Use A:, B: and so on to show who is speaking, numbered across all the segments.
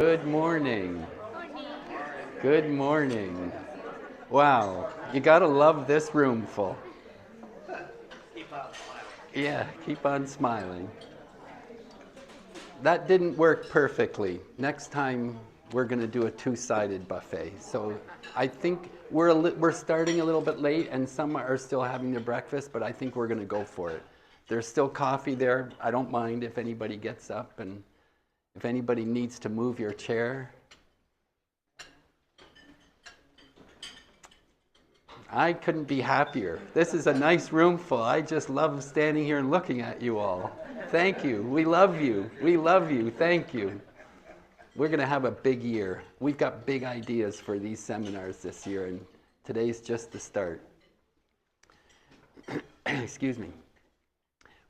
A: Good morning. Good morning. Wow, you gotta love this room full. Yeah, keep on smiling. That didn't work perfectly. Next time we're gonna do a two-sided buffet. So I think we're starting a little bit late, and some are still having their breakfast, but I think we're gonna go for it. There's still coffee there. I don't mind if anybody gets up, and if anybody needs to move your chair. I couldn't be happier. This is a nice room full. I just love standing here and looking at you all. Thank you. We love you. We love you. Thank you. We're going to have a big year. We've got big ideas for these seminars this year, and today's just the start. Excuse me.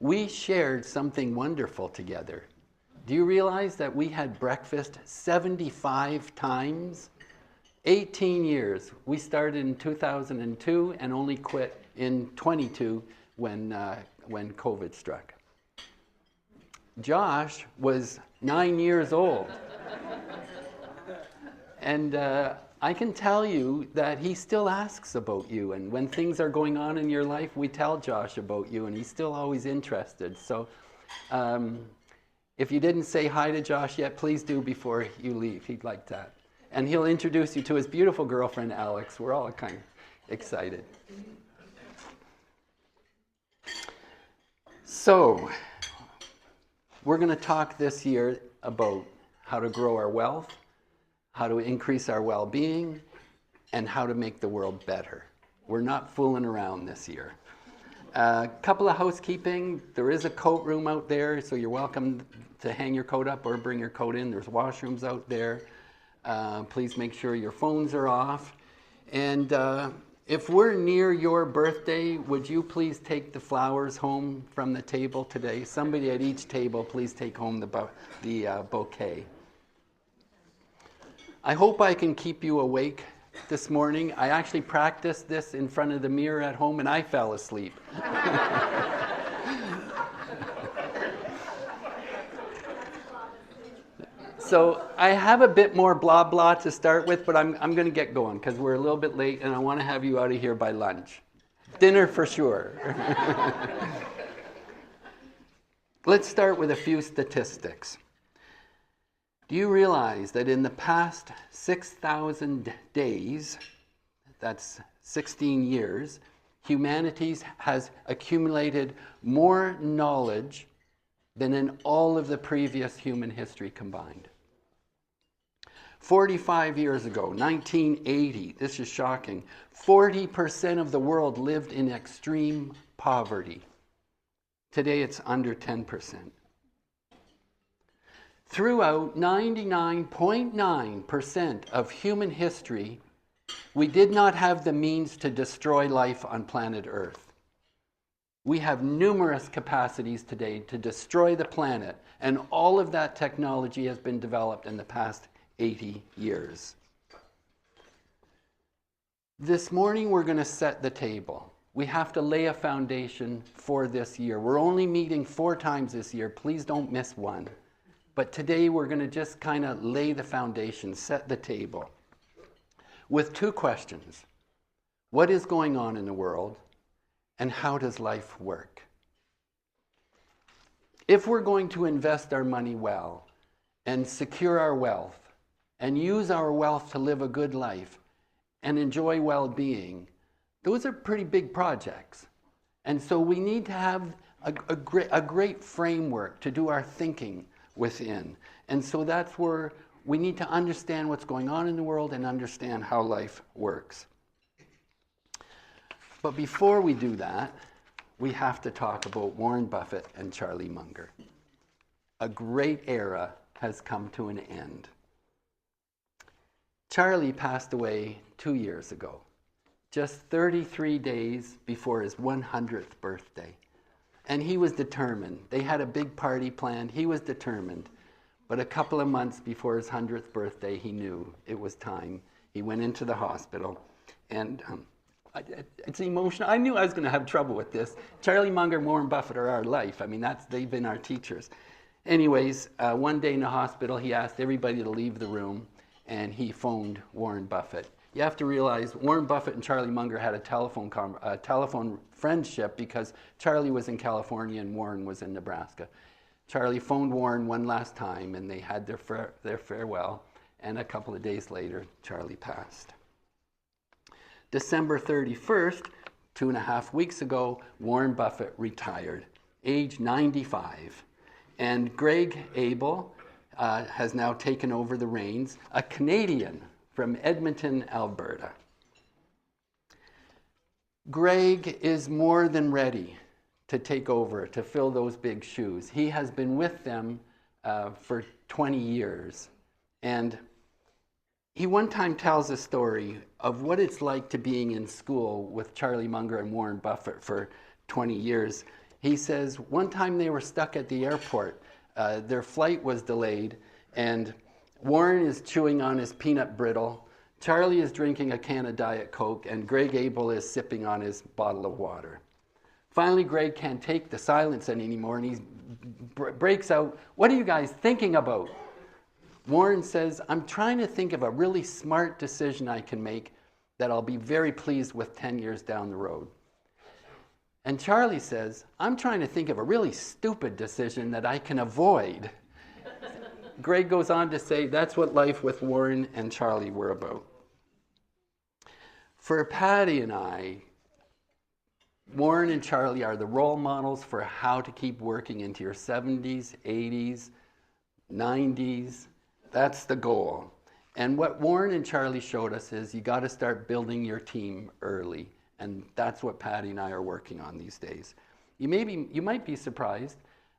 A: We shared something wonderful together. Do you realize that we had breakfast 75 times? 18 years. We started in 2002 and only quit in 22 when COVID struck. Josh was 9 years old. And I can tell you that he still asks about you. And when things are going on in your life, we tell Josh about you, and he's still always interested. So if you didn't say hi to Josh yet, please do before you leave. He'd like that. And he'll introduce you to his beautiful girlfriend, Alex. We're all kind of excited. So, we're going to talk this year about how to grow our wealth, how to increase our well-being, and how to make the world better. We're not fooling around this year. A couple of housekeeping. There is a coat room out there, so you're welcome to hang your coat up or bring your coat in. There's washrooms out there. Please make sure your phones are off. And if we're near your birthday, would you please take the flowers home from the table today? Somebody at each table, please take home the bouquet. I hope I can keep you awake this morning. I actually practiced this in front of the mirror at home, and I fell asleep. So I have a bit more blah blah to start with, but I'm going to get going because we're a little bit late and I want to have you out of here by lunch. Dinner for sure. Let's start with a few statistics. Do you realize that in the past 6,000 days, that's 16 years, humanity has accumulated more knowledge than in all of the previous human history combined? 45 years ago, 1980, this is shocking, 40% of the world lived in extreme poverty. Today it's under 10%. Throughout 99.9% of human history, we did not have the means to destroy life on planet Earth. We have numerous capacities today to destroy the planet, and all of that technology has been developed in the past 80 years. This morning we're going to set the table. We have to lay a foundation for this year. We're only meeting 4 times this year. Please don't miss one. But today we're going to just kind of lay the foundation, set the table with 2 questions. What is going on in the world, and how does life work? If we're going to invest our money well and secure our wealth and use our wealth to live a good life and enjoy well-being, those are pretty big projects. And so we need to have a great framework to do our thinking within. And so that's where we need to understand what's going on in the world and understand how life works. But before we do that, we have to talk about Warren Buffett and Charlie Munger. A great era has come to an end. Charlie passed away 2 years ago, just 33 days before his 100th birthday. And he was determined. They had a big party planned. He was determined. But a couple of months before his 100th birthday, he knew it was time. He went into the hospital, and it's emotional. I knew I was going to have trouble with this. Charlie Munger and Warren Buffett are our life. I mean, they've been our teachers. Anyways, one day in the hospital, he asked everybody to leave the room, and he phoned Warren Buffett. You have to realize Warren Buffett and Charlie Munger had a telephone friendship because Charlie was in California and Warren was in Nebraska. Charlie phoned Warren one last time, and they had their farewell, and a couple of days later, Charlie passed. December 31st, 2.5 weeks ago, Warren Buffett retired, age 95. And Greg Abel has now taken over the reins, a Canadian from Edmonton, Alberta. Greg is more than ready to take over, to fill those big shoes. He has been with them for 20 years. And he one time tells a story of what it's like to being in school with Charlie Munger and Warren Buffett for 20 years. He says one time they were stuck at the airport. Their flight was delayed, and Warren is chewing on his peanut brittle. Charlie is drinking a can of Diet Coke, and Greg Abel is sipping on his bottle of water. Finally, Greg can't take the silence anymore, and he breaks out, "What are you guys thinking about?" Warren says, "I'm trying to think of a really smart decision I can make that I'll be very pleased with 10 years down the road." And Charlie says, "I'm trying to think of a really stupid decision that I can avoid." Greg goes on to say, that's what life with Warren and Charlie were about. For Patty and I, Warren and Charlie are the role models for how to keep working into your 70s, 80s, 90s. That's the goal. And what Warren and Charlie showed us is you got to start building your team early. And that's what Patty and I are working on these days. You might be surprised.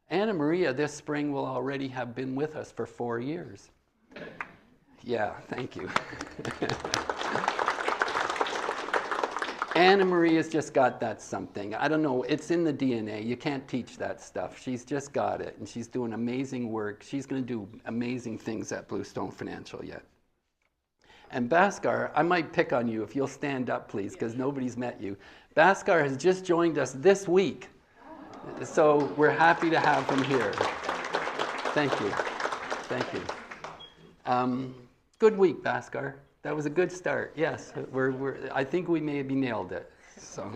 A: Anna Maria this spring will already have been with us for 4 years. Yeah, thank you. Anna Maria's just got that something. I don't know, it's in the DNA. You can't teach that stuff. She's just got it, and she's doing amazing work. She's going to do amazing things at Bluestone Financial yet. And Bhaskar, I might pick on you if you'll stand up, please, because nobody's met you. Bhaskar has just joined us this week, so we're happy to have him here. Thank you. Thank you. Good week, Bhaskar. That was a good start. Yes, I think we maybe nailed it. So,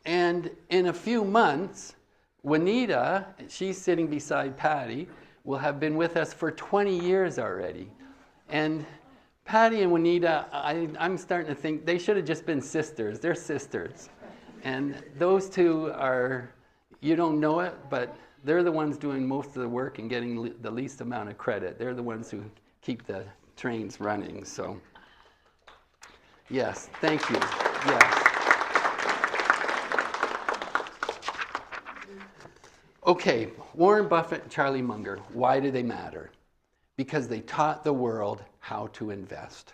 A: and in a few months, Juanita, she's sitting beside Patty, will have been with us for 20 years already. And Patty and Juanita, I'm starting to think they should have just been sisters. They're sisters. And those two are, you don't know it, but they're the ones doing most of the work and getting the least amount of credit. They're the ones who keep the trains running. So, yes, thank you. Yes. Okay, Warren Buffett and Charlie Munger, why do they matter? Because they taught the world how to invest.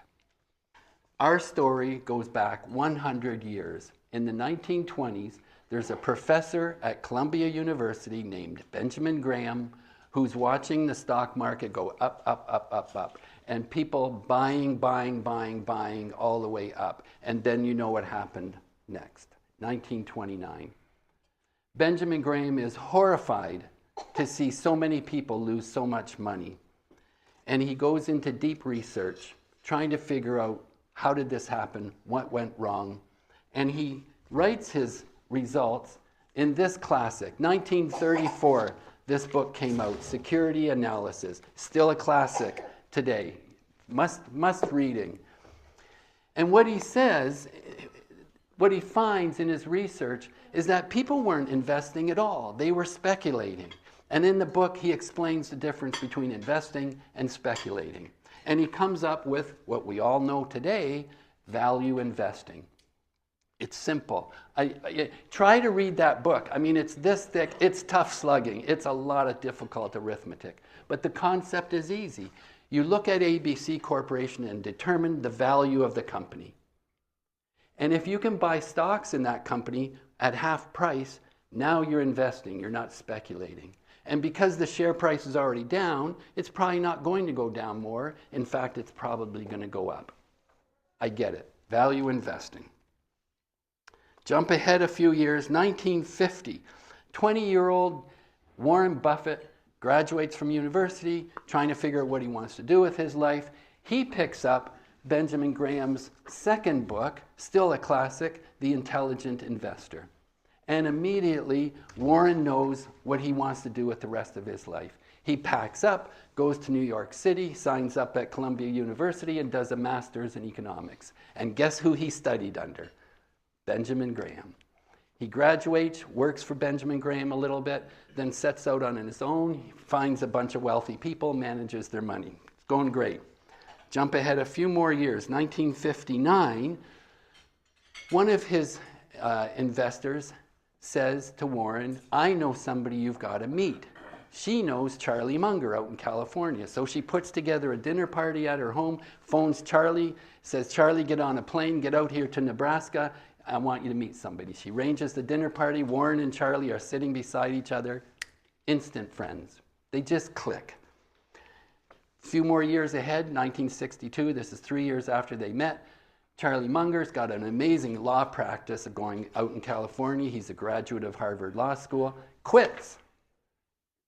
A: Our story goes back 100 years. In the 1920s, there's a professor at Columbia University named Benjamin Graham who's watching the stock market go up, up, up, up, up, and people buying all the way up. And then you know what happened next, 1929. Benjamin Graham is horrified to see so many people lose so much money. And he goes into deep research, trying to figure out how did this happen, what went wrong. And he writes his results in this classic. 1934, this book came out, Security Analysis, still a classic today, must reading. And what he says, what he finds in his research is that people weren't investing at all. They were speculating. And in the book, he explains the difference between investing and speculating. And he comes up with what we all know today, value investing. It's simple. Try to read that book. I mean, it's this thick. It's tough slugging. It's a lot of difficult arithmetic. But the concept is easy. You look at ABC Corporation and determine the value of the company. And if you can buy stocks in that company at half price, now you're investing. You're not speculating. And because the share price is already down, it's probably not going to go down more. In fact, it's probably going to go up. I get it. Value investing. Jump ahead a few years, 1950. 20-year-old Warren Buffett graduates from university, trying to figure out what he wants to do with his life. He picks up Benjamin Graham's second book, still a classic, The Intelligent Investor. And immediately, Warren knows what he wants to do with the rest of his life. He packs up, goes to New York City, signs up at Columbia University, and does a master's in economics. And guess who he studied under? Benjamin Graham. He graduates, works for Benjamin Graham a little bit, then sets out on his own, he finds a bunch of wealthy people, manages their money. It's going great. Jump ahead a few more years, 1959, one of his investors says to Warren, I know somebody you've got to meet. She knows Charlie Munger out in California. So she puts together a dinner party at her home, phones Charlie, says, Charlie, get on a plane, get out here to Nebraska. I want you to meet somebody. She arranges the dinner party. Warren and Charlie are sitting beside each other. Instant friends. They just click. A few more years ahead, 1962, this is 3 years after they met, Charlie Munger's got an amazing law practice of going out in California. He's a graduate of Harvard Law School. Quits.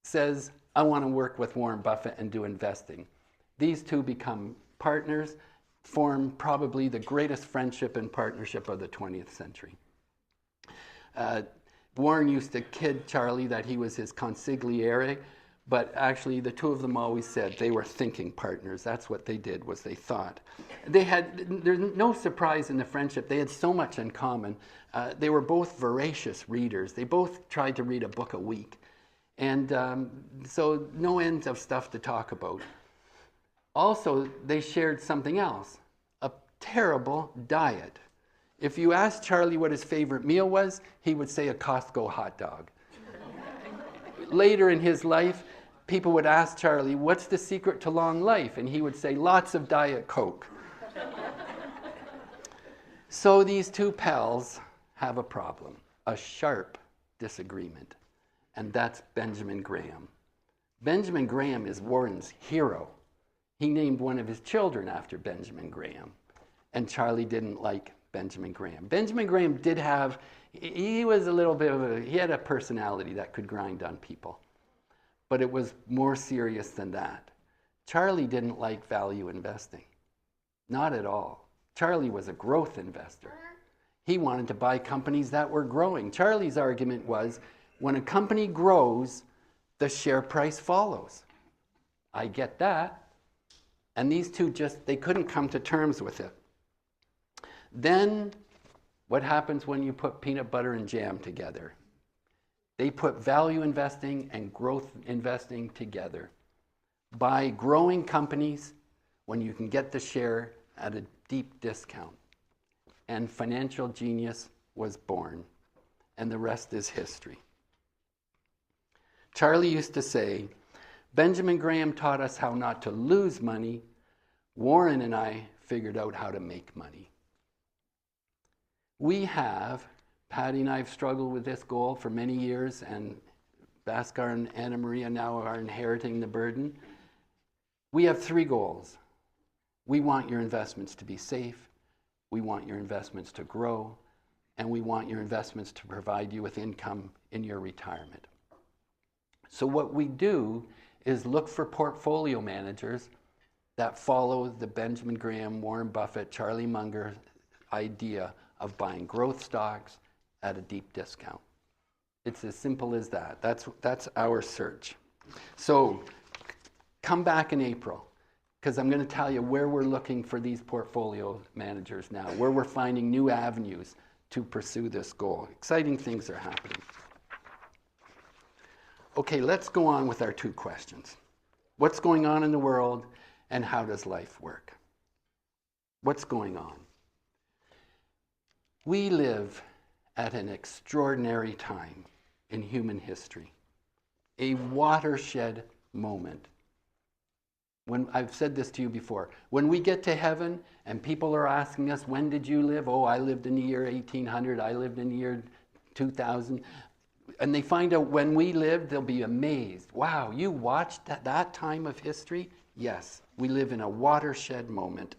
A: Says, I want to work with Warren Buffett and do investing. These two become partners, form probably the greatest friendship and partnership of the 20th century. Warren used to kid Charlie that he was his consigliere, but actually the two of them always said they were thinking partners. That's what they did, was they thought. There's no surprise in the friendship. They had so much in common. They were both voracious readers. They both tried to read a book a week. And so no end of stuff to talk about. Also, they shared something else, a terrible diet. If you asked Charlie what his favorite meal was, he would say a Costco hot dog. Later in his life, people would ask Charlie, what's the secret to long life? And he would say, lots of Diet Coke. So these two pals have a problem, a sharp disagreement. And that's Benjamin Graham. Benjamin Graham is Warren's hero. He named one of his children after Benjamin Graham. And Charlie didn't like Benjamin Graham. Benjamin Graham did have, he was a little bit of he had a personality that could grind on people. But it was more serious than that. Charlie didn't like value investing. Not at all. Charlie was a growth investor. He wanted to buy companies that were growing. Charlie's argument was, when a company grows, the share price follows. I get that. And these two they couldn't come to terms with it. Then, what happens when you put peanut butter and jam together? They put value investing and growth investing together. Buy growing companies when you can get the share at a deep discount. And financial genius was born. And the rest is history. Charlie used to say, Benjamin Graham taught us how not to lose money. Warren and I figured out how to make money. Patty and I have struggled with this goal for many years, and Bhaskar and Anna Maria now are inheriting the burden. We have 3 goals. We want your investments to be safe, we want your investments to grow, and we want your investments to provide you with income in your retirement. So what we do is look for portfolio managers that follow the Benjamin Graham, Warren Buffett, Charlie Munger idea of buying growth stocks at a deep discount. It's as simple as that. That's our search. So come back in April, because I'm going to tell you where we're looking for these portfolio managers now, where we're finding new avenues to pursue this goal. Exciting things are happening. Okay, let's go on with our 2 questions. What's going on in the world, and how does life work? What's going on? We live at an extraordinary time in human history, a watershed moment. When I've said this to you before, when we get to heaven and people are asking us, when did you live? Oh, I lived in the year 1800, I lived in the year 2000. And they find out when we lived, they'll be amazed. Wow, you watched that time of history? Yes, we live in a watershed moment.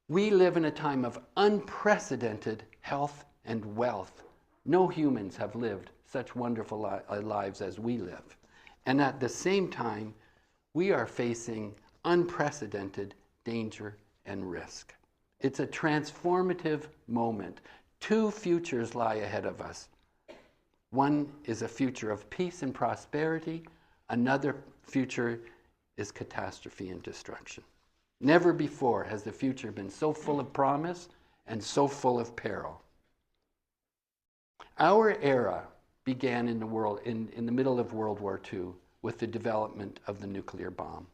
A: We live in a time of unprecedented health and wealth. No humans have lived such wonderful lives as we live. And at the same time, we are facing unprecedented danger and risk. It's a transformative moment. Two futures lie ahead of us. One is a future of peace and prosperity. Another future is catastrophe and destruction. Never before has the future been so full of promise and so full of peril. Our era began in the middle of World War II with the development of the nuclear bomb.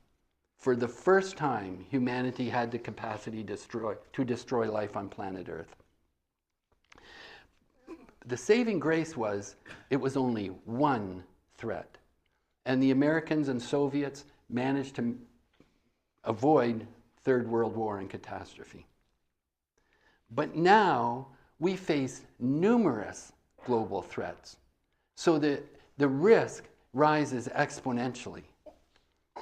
A: For the first time, humanity had the capacity to destroy life on planet Earth. The saving grace was it was only one threat. And the Americans and Soviets managed to avoid Third World War and catastrophe. But now we face numerous global threats. So the risk rises exponentially.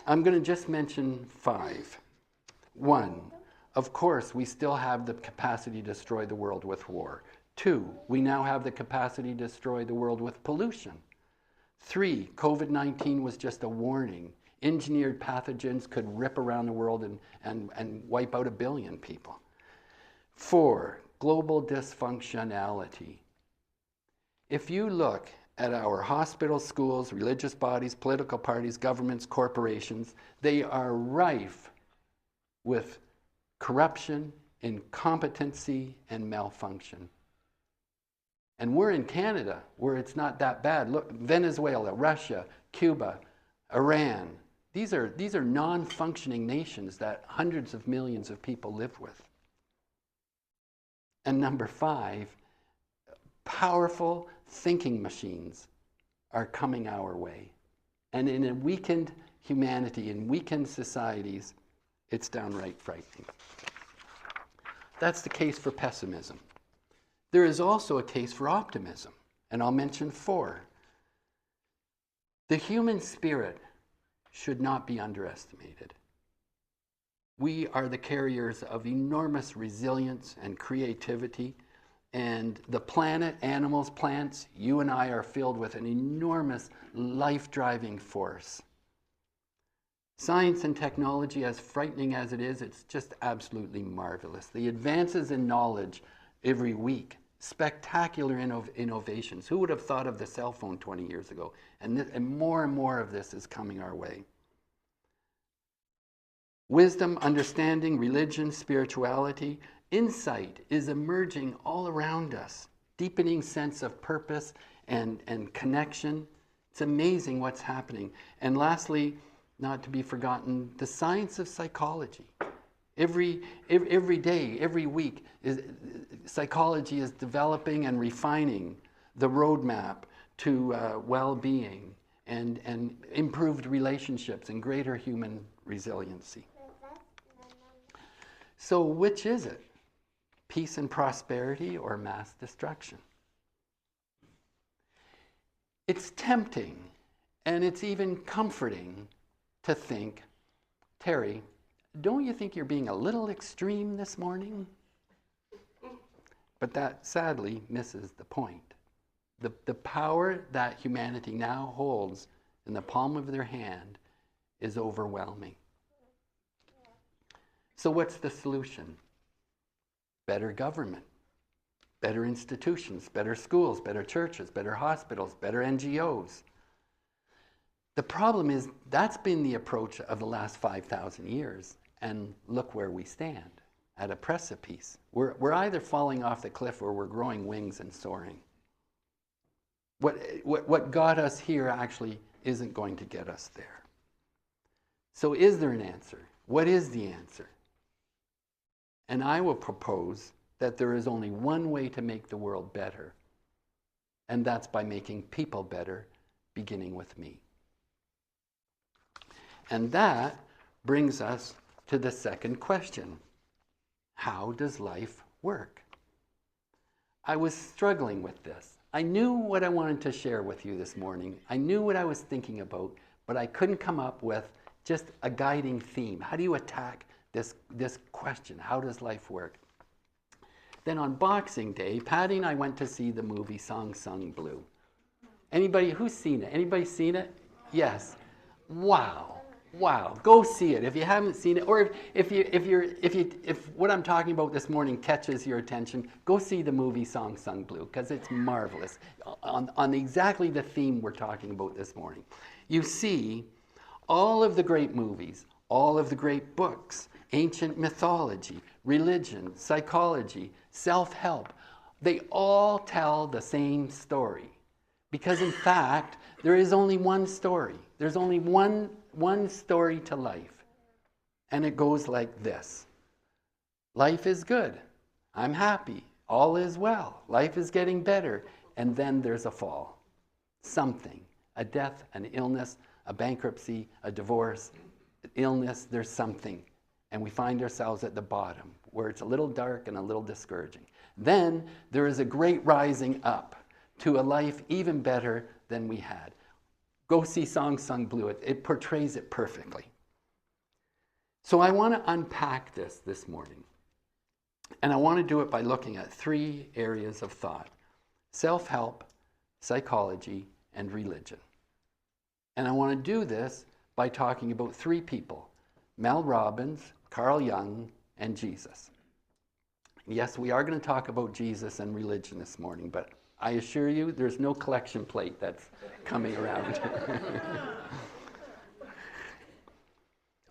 A: I'm going to just mention 5. 1, of course, we still have the capacity to destroy the world with war. 2, we now have the capacity to destroy the world with pollution. 3, COVID-19 was just a warning. Engineered pathogens could rip around the world and wipe out 1 billion people. 4, global dysfunctionality. If you look at our hospitals, schools, religious bodies, political parties, governments, corporations, they are rife with corruption, incompetency, and malfunction. And we're in Canada, where it's not that bad. Look, Venezuela, Russia, Cuba, Iran. These are non-functioning nations that hundreds of millions of people live with. And number 5, powerful thinking machines are coming our way. And in a weakened humanity, in weakened societies, it's downright frightening. That's the case for pessimism. There is also a case for optimism, and I'll mention 4. The human spirit should not be underestimated. We are the carriers of enormous resilience and creativity, and the planet, animals, plants, you and I are filled with an enormous life-driving force. Science and technology, as frightening as it is, it's just absolutely marvelous. The advances in knowledge every week, spectacular innovations. Who would have thought of the cell phone 20 years ago? And more of this is coming our way. Wisdom, understanding, religion, spirituality, insight is emerging all around us. Deepening sense of purpose and connection. It's amazing what's happening. And lastly, not to be forgotten, the science of psychology. Every day, every week, psychology is developing and refining the roadmap to well-being and improved relationships and greater human resiliency. So which is it? Peace and prosperity or mass destruction? It's tempting and it's even comforting to think, Terry, don't you think you're being a little extreme this morning? But that sadly misses the point. The power that humanity now holds in the palm of their hand is overwhelming. So what's the solution? Better government, better institutions, better schools, better churches, better hospitals, better NGOs. The problem is that's been the approach of the last 5,000 years. And look where we stand, at a precipice. We're either falling off the cliff or we're growing wings and soaring. What got us here actually isn't going to get us there. So is there an answer? What is the answer? And I will propose that there is only one way to make the world better, and that's by making people better, beginning with me. And that brings us to the second question. How does life work? I was struggling with this. I knew what I wanted to share with you this morning. I knew what I was thinking about, but I couldn't come up with just a guiding theme. How do you attack this question? How does life work? Then on Boxing Day, Patty and I went to see the movie Song Sung Blue. Anybody who's seen it? Anybody seen it? Yes. Wow. Wow. Go see it if you haven't seen it, or if what I'm talking about this morning catches your attention, go see the movie Song Sung Blue, because it's marvelous on exactly the theme we're talking about this morning. You see, all of the great movies, all of the great books, ancient mythology, religion, psychology, self-help, they all tell the same story. Because in fact, there is only one story. There's only one story to life. And it goes like this. Life is good. I'm happy. All is well. Life is getting better. And then there's a fall. Something. A death, an illness, a bankruptcy, a divorce, illness, there's something. And we find ourselves at the bottom, where it's a little dark and a little discouraging. Then there is a great rising up to a life even better than we had. Go see Song Sung Blue. It portrays it perfectly. So I want to unpack this morning. And I want to do it by looking at 3 areas of thought: self-help, psychology, and religion. And I want to do this by talking about 3 people: Mel Robbins, Carl Jung, and Jesus. Yes, we are going to talk about Jesus and religion this morning, but I assure you there's no collection plate that's coming around.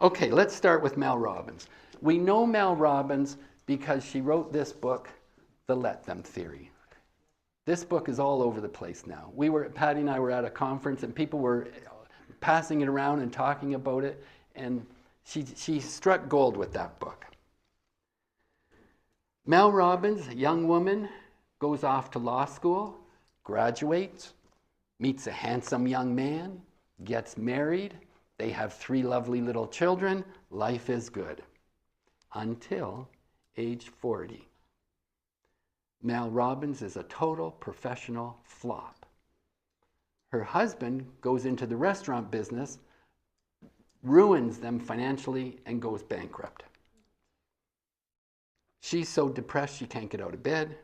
A: Okay, let's start with Mel Robbins. We know Mel Robbins because she wrote this book, The Let Them Theory. This book is all over the place now. Patty and I were at a conference and people were passing it around and talking about it, and she struck gold with that book. Mel Robbins, a young woman, goes off to law school, graduates, meets a handsome young man, gets married. They have 3 lovely little children. Life is good. Until age 40. Mel Robbins is a total professional flop. Her husband goes into the restaurant business, ruins them financially, and goes bankrupt. She's so depressed she can't get out of bed.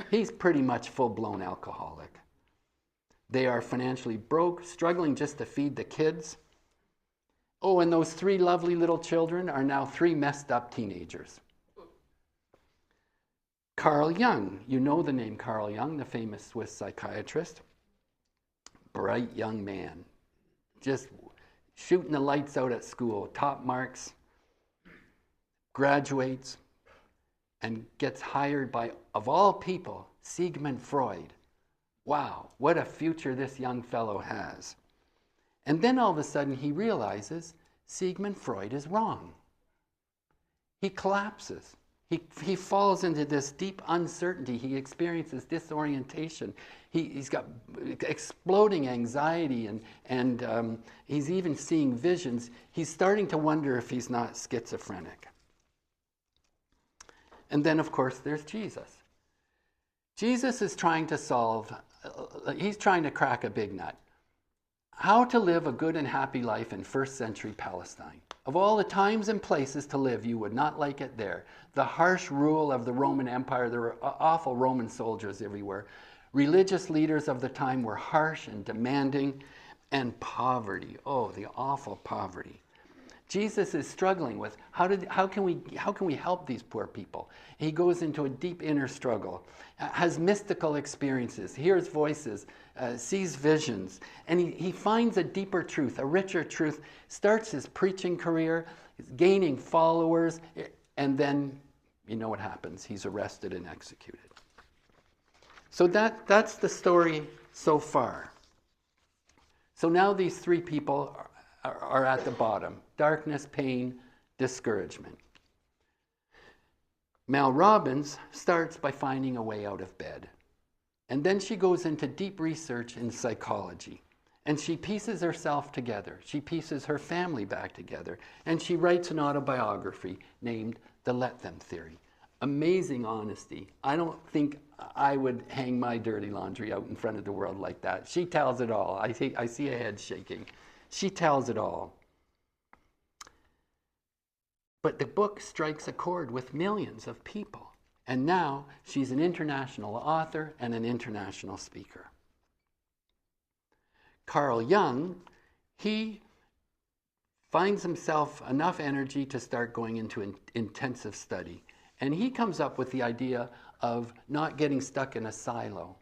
A: He's pretty much full-blown alcoholic. They are financially broke, struggling just to feed the kids. Oh, and those 3 lovely little children are now 3 messed up teenagers. Carl Jung, you know the name Carl Jung, the famous Swiss psychiatrist. Bright young man, just shooting the lights out at school, top marks, graduates, and gets hired by, of all people, Sigmund Freud. Wow, what a future this young fellow has. And then all of a sudden he realizes Sigmund Freud is wrong. He collapses. He falls into this deep uncertainty. He experiences disorientation. He's got exploding anxiety, and he's even seeing visions. He's starting to wonder if he's not schizophrenic. And then, of course, there's Jesus. Jesus is trying to he's trying to crack a big nut. How to live a good and happy life in first century Palestine. Of all the times and places to live, you would not like it there. The harsh rule of the Roman Empire, there were awful Roman soldiers everywhere. Religious leaders of the time were harsh and demanding, and poverty. Oh, the awful poverty. Jesus is struggling with how can we help these poor people? He goes into a deep inner struggle, has mystical experiences, hears voices, sees visions, and he finds a deeper truth, a richer truth, starts his preaching career, gaining followers, and then you know what happens. He's arrested and executed. So that's the story so far. So now these 3 people are at the bottom: darkness, pain, discouragement. Mel Robbins starts by finding a way out of bed. And then she goes into deep research in psychology. And she pieces herself together. She pieces her family back together. And she writes an autobiography named The Let Them Theory. Amazing honesty. I don't think I would hang my dirty laundry out in front of the world like that. She tells it all. I see a head shaking. She tells it all. But the book strikes a chord with millions of people. And now she's an international author and an international speaker. Carl Jung, he finds himself enough energy to start going into intensive study. And he comes up with the idea of not getting stuck in a silo.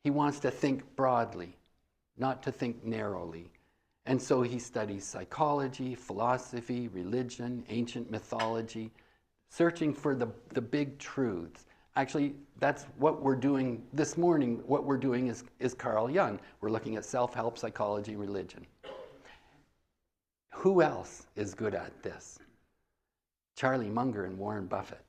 A: He wants to think broadly, not to think narrowly. And so he studies psychology, philosophy, religion, ancient mythology, searching for the big truths. Actually, that's what we're doing this morning. What we're doing is Carl Jung. We're looking at self-help, psychology, religion. Who else is good at this? Charlie Munger and Warren Buffett.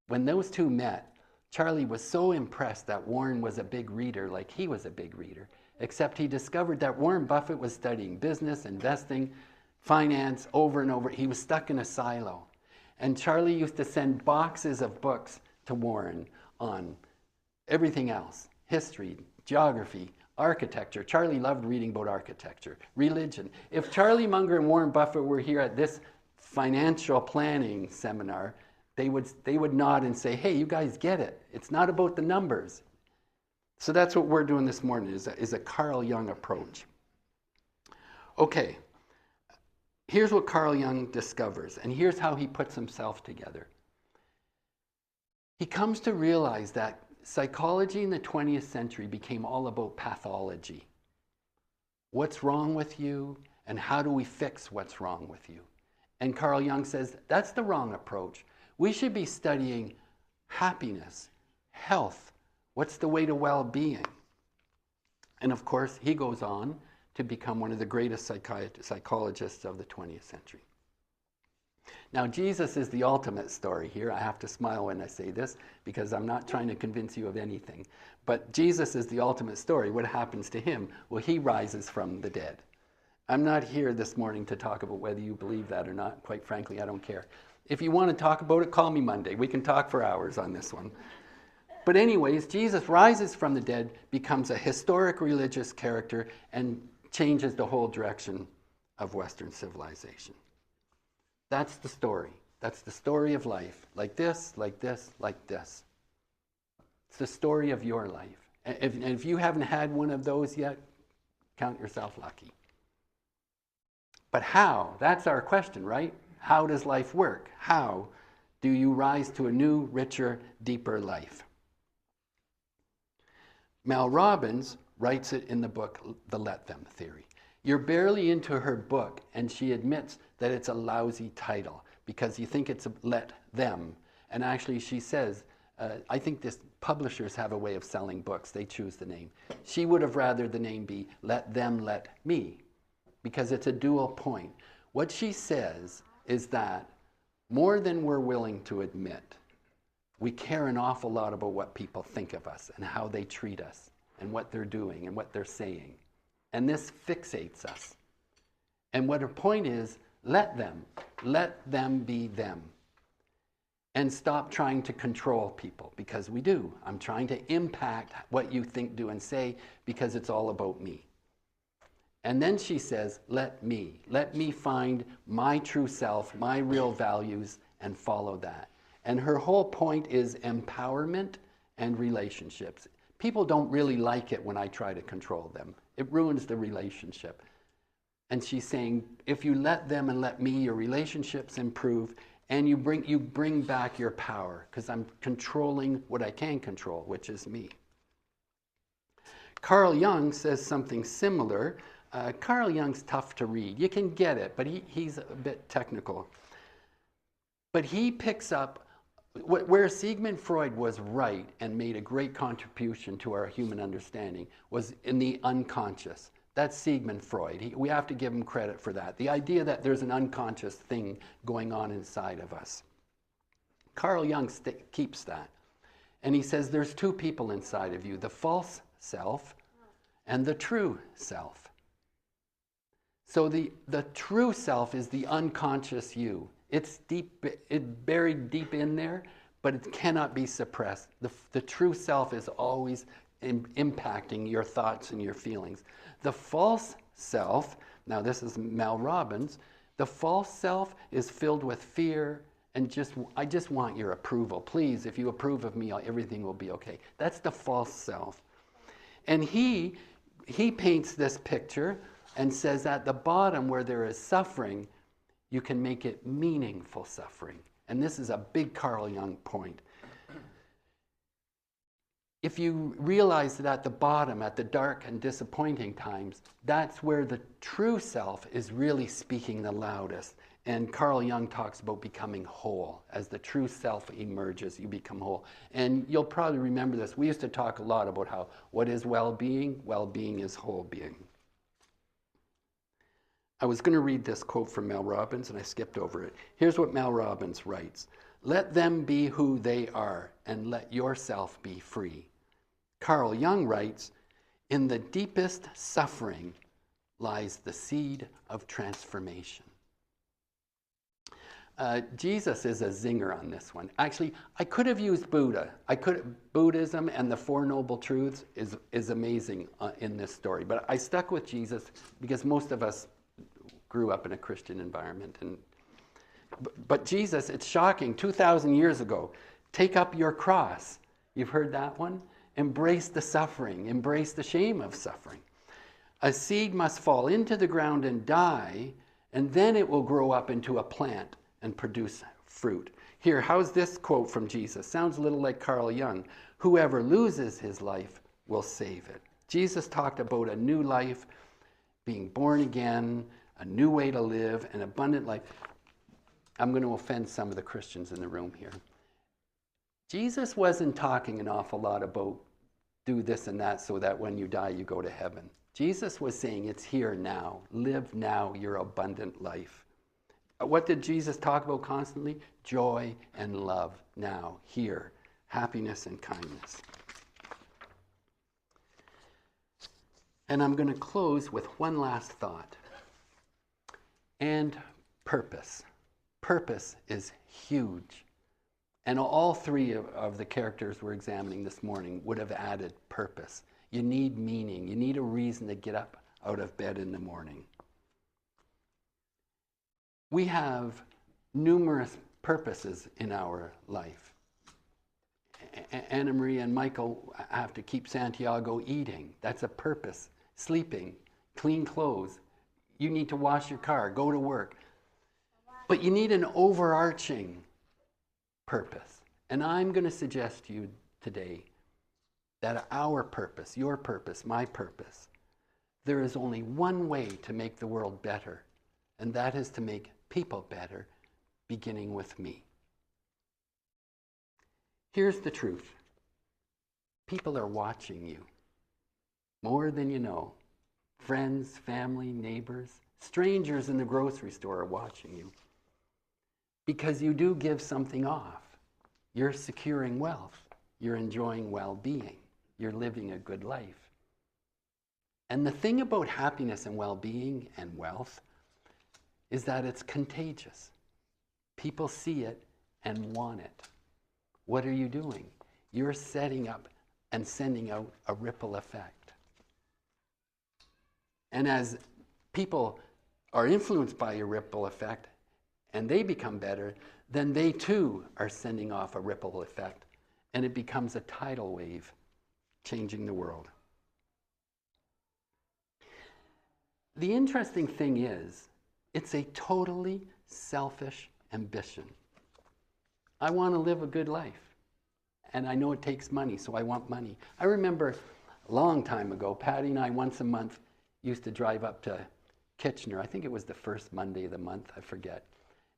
A: When those two met, Charlie was so impressed that Warren was a big reader, like he was a big reader, except he discovered that Warren Buffett was studying business, investing, finance over and over. He was stuck in a silo. And Charlie used to send boxes of books to Warren on everything else, history, geography, architecture. Charlie loved reading about architecture, religion. If Charlie Munger and Warren Buffett were here at this financial planning seminar, they would nod and say, hey, you guys get it. It's not about the numbers. So that's what we're doing this morning, is a Carl Jung approach. Okay, here's what Carl Jung discovers, and here's how he puts himself together. He comes to realize that psychology in the 20th century became all about pathology. What's wrong with you, and how do we fix what's wrong with you? And Carl Jung says, that's the wrong approach. We should be studying happiness, health, what's the way to well-being? And of course, he goes on to become one of the greatest psychologists of the 20th century. Now, Jesus is the ultimate story here. I have to smile when I say this because I'm not trying to convince you of anything. But Jesus is the ultimate story. What happens to him? Well, he rises from the dead. I'm not here this morning to talk about whether you believe that or not. Quite frankly, I don't care. If you want to talk about it, call me Monday. We can talk for hours on this one. But anyways, Jesus rises from the dead, becomes a historic religious character, and changes the whole direction of Western civilization. That's the story. That's the story of life. Like this, like this, like this. It's the story of your life. And if you haven't had one of those yet, count yourself lucky. But how? That's our question, right? How does life work? How do you rise to a new, richer, deeper life? Mel Robbins writes it in the book, The Let Them Theory. You're barely into her book, and she admits that it's a lousy title because you think it's a let them. And actually, she says, I think this publishers have a way of selling books. They choose the name. She would have rather the name be Let Them Let Me, because it's a dual point. What she says is that more than we're willing to admit, we care an awful lot about what people think of us and how they treat us and what they're doing and what they're saying. And this fixates us. And what her point is, let them be them. And stop trying to control people, because we do. I'm trying to impact what you think, do, and say because it's all about me. And then she says, let me find my true self, my real values, and follow that. And her whole point is empowerment and relationships. People don't really like it when I try to control them. It ruins the relationship. And she's saying, if you let them and let me, your relationships improve, and you bring back your power, because I'm controlling what I can control, which is me. Carl Jung says something similar. Carl Jung's tough to read. You can get it, but he's a bit technical. But he picks up where Sigmund Freud was right and made a great contribution to our human understanding was in the unconscious. That's Sigmund Freud. We have to give him credit for that. The idea that there's an unconscious thing going on inside of us. Carl Jung keeps that. And he says there's two people inside of you, the false self and the true self. So the true self is the unconscious you. It's buried deep in there, but it cannot be suppressed. The true self is always impacting your thoughts and your feelings. The false self, now this is Mel Robbins, the false self is filled with fear and I just want your approval. Please, if you approve of me, everything will be okay. That's the false self. And he he paints this picture and says at the bottom where there is suffering, you can make it meaningful suffering. And this is a big Carl Jung point. If you realize that at the bottom, at the dark and disappointing times, that's where the true self is really speaking the loudest. And Carl Jung talks about becoming whole. As the true self emerges, you become whole. And you'll probably remember this. We used to talk a lot about how, what is well-being? Well-being is whole being. I was going to read this quote from Mel Robbins, and I skipped over it. Here's what Mel Robbins writes. Let them be who they are, and let yourself be free. Carl Jung writes, in the deepest suffering lies the seed of transformation. Jesus is a zinger on this one. Actually, I could have used Buddha. Buddhism and the Four Noble Truths is amazing in this story. But I stuck with Jesus because most of us grew up in a Christian environment. But Jesus, it's shocking, 2,000 years ago, take up your cross. You've heard that one? Embrace the suffering. Embrace the shame of suffering. A seed must fall into the ground and die, and then it will grow up into a plant and produce fruit. Here, how's this quote from Jesus? Sounds a little like Carl Jung. Whoever loses his life will save it. Jesus talked about a new life, being born again, a new way to live, an abundant life. I'm going to offend some of the Christians in the room here. Jesus wasn't talking an awful lot about do this and that so that when you die you go to heaven. Jesus was saying it's here now. Live now your abundant life. What did Jesus talk about constantly? Joy and love now, here. Happiness and kindness. And I'm going to close with one last thought. And purpose. Purpose is huge. And all three of the characters we're examining this morning would have added purpose. You need meaning. You need a reason to get up out of bed in the morning. We have numerous purposes in our life. Anna Maria and Michael have to keep Santiago eating. That's a purpose. Sleeping, clean clothes. You need to wash your car, go to work. But you need an overarching purpose. And I'm going to suggest to you today that our purpose, your purpose, my purpose, there is only one way to make the world better, and that is to make people better, beginning with me. Here's the truth. People are watching you more than you know. Friends, family, neighbors, strangers in the grocery store are watching you. Because you do give something off. You're securing wealth. You're enjoying well-being. You're living a good life. And the thing about happiness and well-being and wealth is that it's contagious. People see it and want it. What are you doing? You're setting up and sending out a ripple effect. And as people are influenced by your ripple effect and they become better, then they too are sending off a ripple effect, and it becomes a tidal wave, changing the world. The interesting thing is, it's a totally selfish ambition. I want to live a good life, and I know it takes money, so I want money. I remember a long time ago, Patty and I once a month used to drive up to Kitchener. I think it was the first Monday of the month, I forget.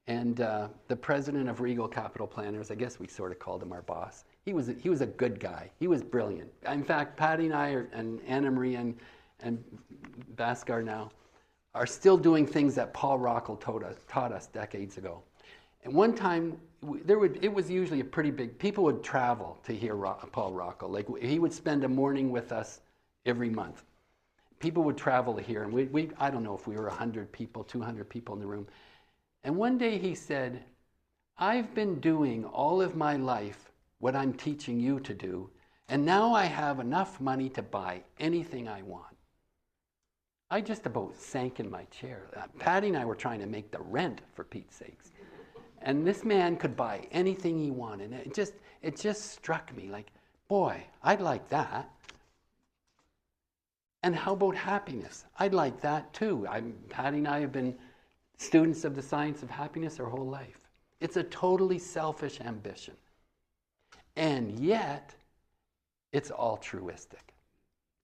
A: And the president of Regal Capital Planners, I guess we sort of called him our boss. He was a good guy. He was brilliant. In fact, Patty and I and Anna Marie and Bhaskar now are still doing things that Paul Rockel taught us decades ago. And one time, it was usually a pretty big, people would travel to hear Paul Rockel. Like, he would spend a morning with us every month. People would travel to hear, and I don't know if we were 100 people, 200 people in the room. And one day he said, I've been doing all of my life what I'm teaching you to do, and now I have enough money to buy anything I want. I just about sank in my chair. Patty and I were trying to make the rent, for Pete's sakes. And this man could buy anything he wanted. It just struck me like, boy, I'd like that. And how about happiness? I'd like that too. Patty and I have been students of the science of happiness our whole life. It's a totally selfish ambition. And yet, it's altruistic.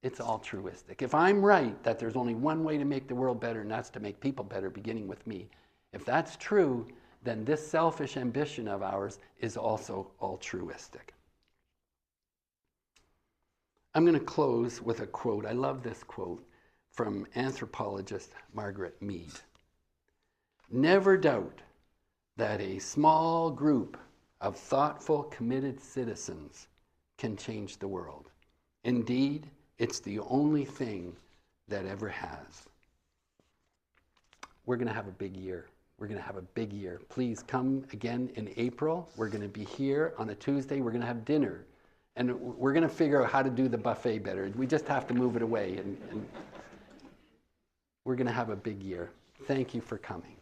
A: It's altruistic. If I'm right that there's only one way to make the world better, and that's to make people better, beginning with me, if that's true, then this selfish ambition of ours is also altruistic. I'm going to close with a quote. I love this quote from anthropologist Margaret Mead. Never doubt that a small group of thoughtful, committed citizens can change the world. Indeed, it's the only thing that ever has. We're going to have a big year. We're going to have a big year. Please come again in April. We're going to be here on a Tuesday. We're going to have dinner. And we're going to figure out how to do the buffet better. We just have to move it away. And we're going to have a big year. Thank you for coming.